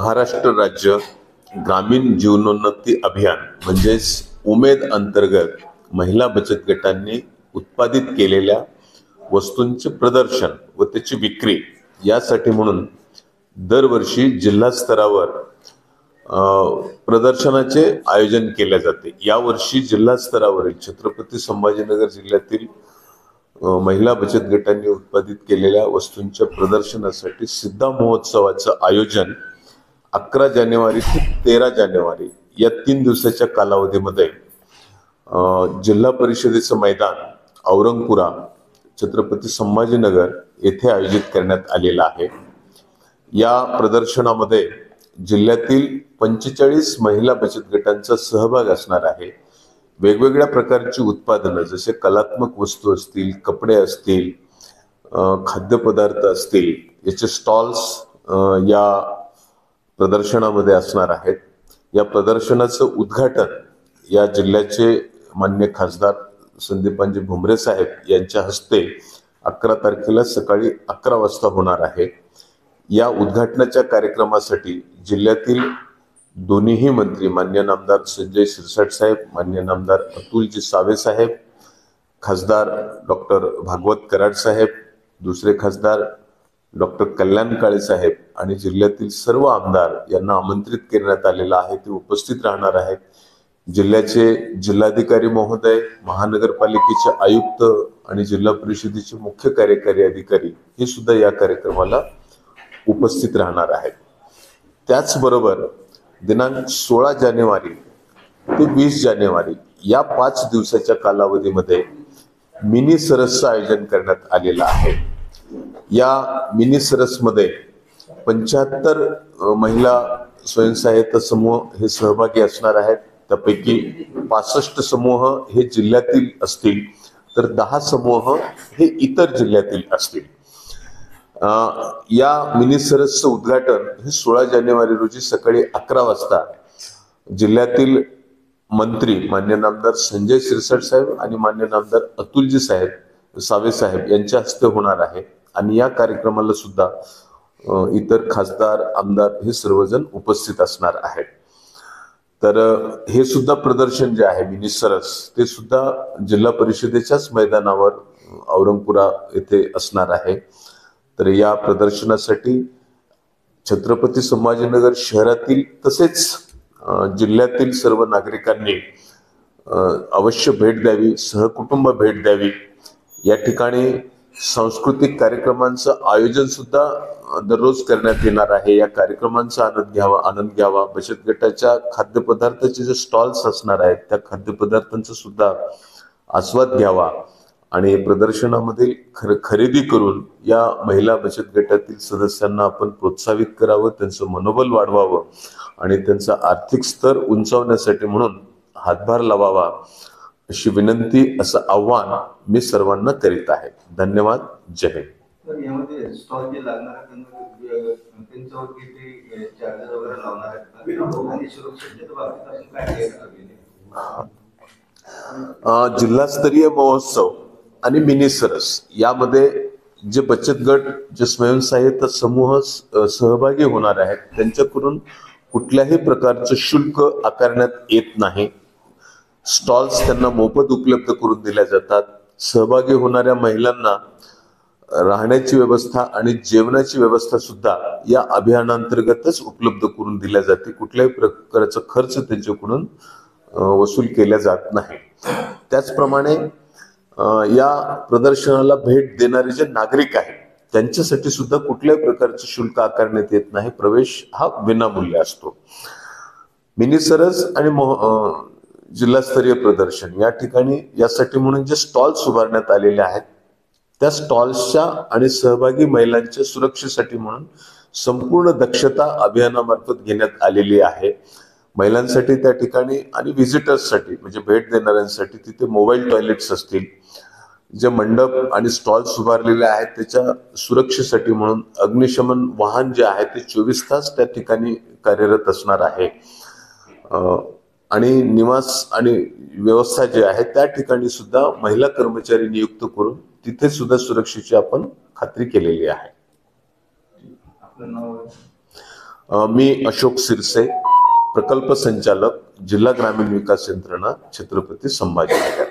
महाराष्ट्र राज्य ग्रामीण जीवनोन्नती अभियान म्हणजेच उमेद अंतर्गत महिला बचत गटांनी उत्पादित केलेल्या वस्तूंचे प्रदर्शन व त्याची विक्री यासाठी म्हणून दरवर्षी जिल्हा स्तरावर प्रदर्शनाचे आयोजन केले जाते। यावर्षी जिल्हा स्तरावरील छत्रपती संभाजीनगर जिल्ह्यातील महिला बचत गटांनी उत्पादित केलेल्या वस्तूंच्या प्रदर्शनासाठी सिद्धा महोत्सवाचं आयोजन 11 जानेवारी ते 13 जानेवारी या 3 दिवसाच्या कालावधीमध्ये जिल्हा परिषदेचं मैदान औरंगपुरा छत्रपती संभाजीनगर येथे आयोजित करण्यात आलेला आहे। या प्रदर्शनामध्ये जिल्ह्यातील 45 महिला बचत गटांचा सहभाग असणार आहे। वेगवेगळ्या प्रकारची उत्पादनं जसे कलात्मक वस्तू असतील, कपडे असतील, खाद्यपदार्थ असतील याचे स्टॉल्स या प्रदर्शनामध्ये असणार आहेत। या प्रदर्शनाचं उद्घाटन या जिल्ह्याचे माननीय खासदार संदीपानजी भुमरे साहेब यांच्या हस्ते 11 तारखेला सकाळी 11 वाजता होणार आहे। या उद्घाटनाच्या कार्यक्रमासाठी जिल्ह्यातील दोन्ही मंत्री माननीय नामदार संजय शिरसाट साहेब, माननीय नामदार अतुलजी सावे साहेब, खासदार डॉक्टर भागवत कराड साहेब, दुसरे खासदार डॉक्टर कल्याण काळे साहेब आणि जिल्ह्यातील सर्व आमदार यांना आमंत्रित करण्यात आलेलं आहे। ते उपस्थित राहणार आहेत। जिल्ह्याचे जिल्हाधिकारी महोदय, महानगरपालिकेचे आयुक्त आणि जिल्हा परिषदेचे मुख्य कार्यकारी अधिकारी हे सुद्धा या कार्यक्रमाला उपस्थित राहणार आहेत। त्याचबरोबर दिनांक 16 जानेवारी ते 20 जानेवारी या 5 दिवसाच्या कालावधीमध्ये मिनी सरसचं आयोजन करण्यात आलेलं आहे। या मिनी सरसमध्ये 75 महिला स्वयंसहायता समूह हे सहभागी असणार आहेत। त्यापैकी 65 समूह हे जिल्ह्यातील असतील तर 10 समूह हे इतर जिल्ह्यातील असतील। या मिनी सरसचं उद्घाटन हे 16 जानेवारी रोजी सकाळी 11 वाजता जिल्ह्यातील मंत्री मान्य नामदार संजय शिरसाट साहेब आणि मान्य नामदार अतुलजी सावे साहेब यांच्या हस्ते होणार आहे। आणि या कार्यक्रमाला सुद्धा इतर खासदार, आमदार हे सर्वजण उपस्थित असणार आहेत। तर हे सुद्धा प्रदर्शन जे आहे मिनी सरस ते सुद्धा जिल्हा परिषदेच्याच मैदानावर औरंगपुरा येथे असणार आहे। तर या प्रदर्शनासाठी छत्रपती संभाजीनगर शहरातील तसेच जिल्ह्यातील सर्व नागरिकांनी अवश्य भेट द्यावी, सहकुटुंब भेट द्यावी। या ठिकाणी सांस्कृतिक कार्यक्रमांचं आयोजन सुद्धा दररोज करण्यात येणार आहे। या कार्यक्रमांचा आनंद घ्यावा। बचत गटाच्या खाद्यपदार्थाचे जे स्टॉल्स असणार आहेत त्या खाद्यपदार्थांचा सुद्धा आस्वाद घ्यावा आणि प्रदर्शनामधील खरेदी करून या महिला बचत गटातील सदस्यांना आपण प्रोत्साहित करावं, त्यांचं मनोबल वाढवावं आणि त्यांचा आर्थिक स्तर उंचावण्यासाठी म्हणून हातभार लावावा अशी विनंती, असं आव्हान मी सर्वांना करीत आहे। धन्यवाद। जय हिंद। तर यामध्ये स्टॉल जे लागणार आहे त्यांच्यावर किती चार्जेस वगैरे लावणार आहेत आणि सुरक्षेच्या बाबतीत आपण काय केलं? जिल्हास्तरीय महोत्सव आणि मिनी सरस यामध्ये जे बचत गट, जे स्वयंसहायता समूह सहभागी होणार आहेत त्यांच्याकडून कुठल्याही प्रकारचं शुल्क आकारण्यात येत नाही। स्टॉल्स त्यांना मोफत उपलब्ध करून दिल्या जातात। सहभागी होणाऱ्या महिलांना राहण्याची व्यवस्था आणि जेवणाची व्यवस्था सुद्धा या अभियानांतर्गतच उपलब्ध करून दिल्या जाते। कुठल्याही प्रकारचा खर्च त्यांच्याकडून वसूल केला जात नाही। त्याचप्रमाणे या प्रदर्शनाला भेट देणारे जे नागरिक आहेत त्यांच्यासाठी सुद्धा कुठल्याही प्रकारचे शुल्क आकारण्यात येत नाही। प्रवेश हा विनामूल्य असतो। मिनी सरस आणि जिल्हास्तरीय प्रदर्शन या ठिकाणी यासाठी म्हणून जे स्टॉल्स उभारण्यात आलेले आहेत त्या स्टॉल्सच्या आणि सहभागी महिलांच्या सुरक्षेसाठी म्हणून संपूर्ण दक्षता अभियानामार्फत घेण्यात आलेली आहे। महिलांसाठी त्या ठिकाणी आणि व्हिजिटर्ससाठी म्हणजे भेट देणाऱ्यांसाठी तिथे मोबाईल टॉयलेट्स असतील। जे मंडप आणि स्टॉल्स उभारलेले आहेत त्याच्या सुरक्षेसाठी म्हणून अग्निशमन वाहन जे आहे ते 24 तास त्या ठिकाणी कार्यरत असणार आहे। आणि निवास आणि व्यवस्था जे आहे त्या ठिकाणी सुद्धा महिला कर्मचारी नियुक्त करून तिथे सुद्धा सुरक्षेची आपण खात्री केलेली आहे। मी अशोक सिरसे, प्रकल्प संचालक, जिल्हा ग्रामीण विकास यंत्रणा, छत्रपती संभाजीनगर.